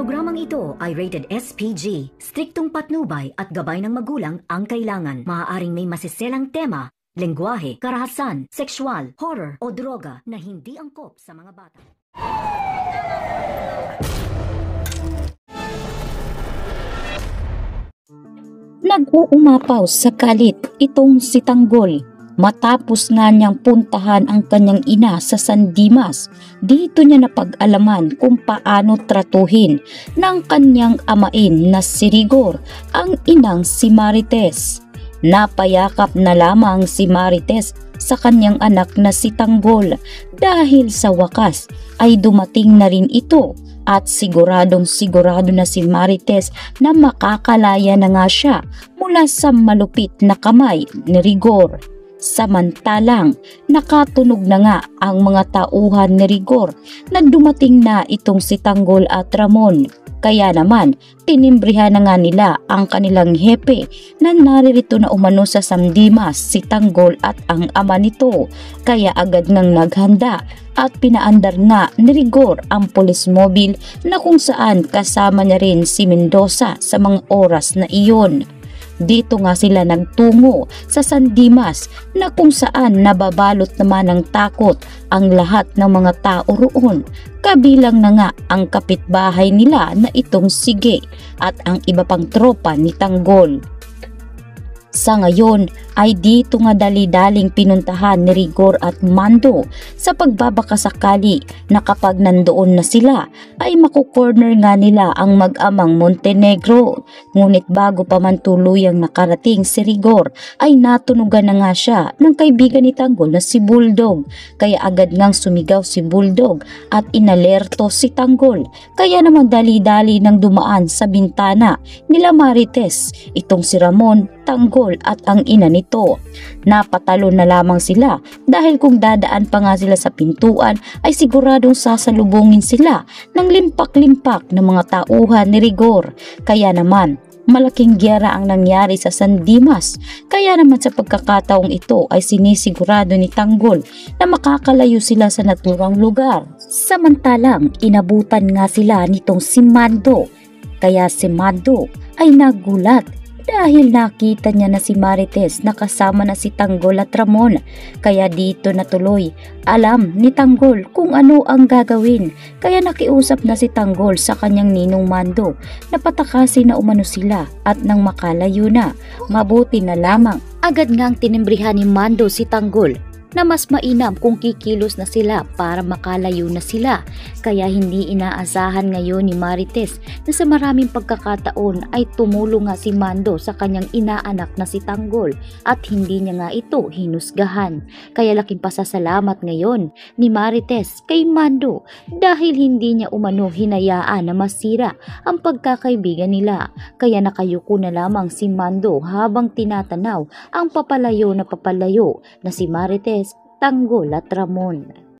Programang ito ay rated SPG. Striktong patnubay at gabay ng magulang ang kailangan. Maaaring may masiselang tema, lengguwahe, karahasan, sexual, horror o droga na hindi angkop sa mga bata. Nag-uumapaw sa galit itong si Tanggol matapos nga niyang puntahan ang kanyang ina sa San Dimas. Dito niya napag-alaman kung paano tratuhin ng kanyang amain na si Rigor ang inang si Marites. Napayakap na lamang si Marites sa kanyang anak na si Tanggol dahil sa wakas ay dumating na rin ito at sigurado na si Marites na makakalaya na nga siya mula sa malupit na kamay ni Rigor. Samantalang nakatunog na nga ang mga tauhan ni Rigor na dumating na itong si Tanggol at Ramon. Kaya naman tinimbrihan na nga nila ang kanilang hepe na naririto na umano sa San Dimas si Tanggol at ang ama nito. Kaya agad ngang naghanda at pinaandar nga ni Rigor ang police mobile na kung saan kasama niya rin si Mendoza sa mga oras na iyon. Dito nga sila nagtungo sa San Dimas na kung saan nababalot naman ng takot ang lahat ng mga tao roon. Kabilang na nga ang kapitbahay nila na itong Sige at ang iba pang tropa ni Tanggol. Sa ngayon ay dito nga dali-daling pinuntahan ni Rigor at Mando sa pagbabakasakali na kapag nandoon na sila ay makukorner nga nila ang mag-amang Montenegro. Ngunit bago pa man tuluyang nakarating si Rigor ay natunugan na nga siya ng kaibigan ni Tanggol na si Bulldog. Kaya agad ngang sumigaw si Bulldog at inalerto si Tanggol. Kaya naman dali-dali nang dumaan sa bintana nila Marites itong si Ramon, Tanggol at ang ina nito. Napatalo na lamang sila dahil kung dadaan pa nga sila sa pintuan ay siguradong sasalubungin sila ng limpak-limpak ng mga tauhan ni Rigor. Kaya naman malaking giyera ang nangyari sa San Dimas. Kaya naman sa pagkakataong ito ay sinisigurado ni Tanggol na makakalayo sila sa naturang lugar. Samantalang inabutan nga sila nitong si Mando. Kaya si Mando ay nagulat dahil nakita niya na si Marites na kasama na si Tanggol at Ramon. Kaya dito natuloy alam ni Tanggol kung ano ang gagawin. Kaya nakiusap na si Tanggol sa kanyang ninong Mando na patakasin na umano sila at nang makalayo na, mabuti na lamang. Agad ngang tinimbrihan ni Mando si Tanggol na mas mainam kung kikilos na sila para makalayo na sila. Kaya hindi inaasahan ngayon ni Marites na sa maraming pagkakataon ay tumulong nga si Mando sa kanyang inaanak na si Tanggol at hindi niya nga ito hinusgahan. Kaya laking pasasalamat ngayon ni Marites kay Mando dahil hindi niya umano hinayaan na masira ang pagkakaibigan nila. Kaya nakayuko na lamang si Mando habang tinatanaw ang papalayo na si Marites, Tanggol at Ramon.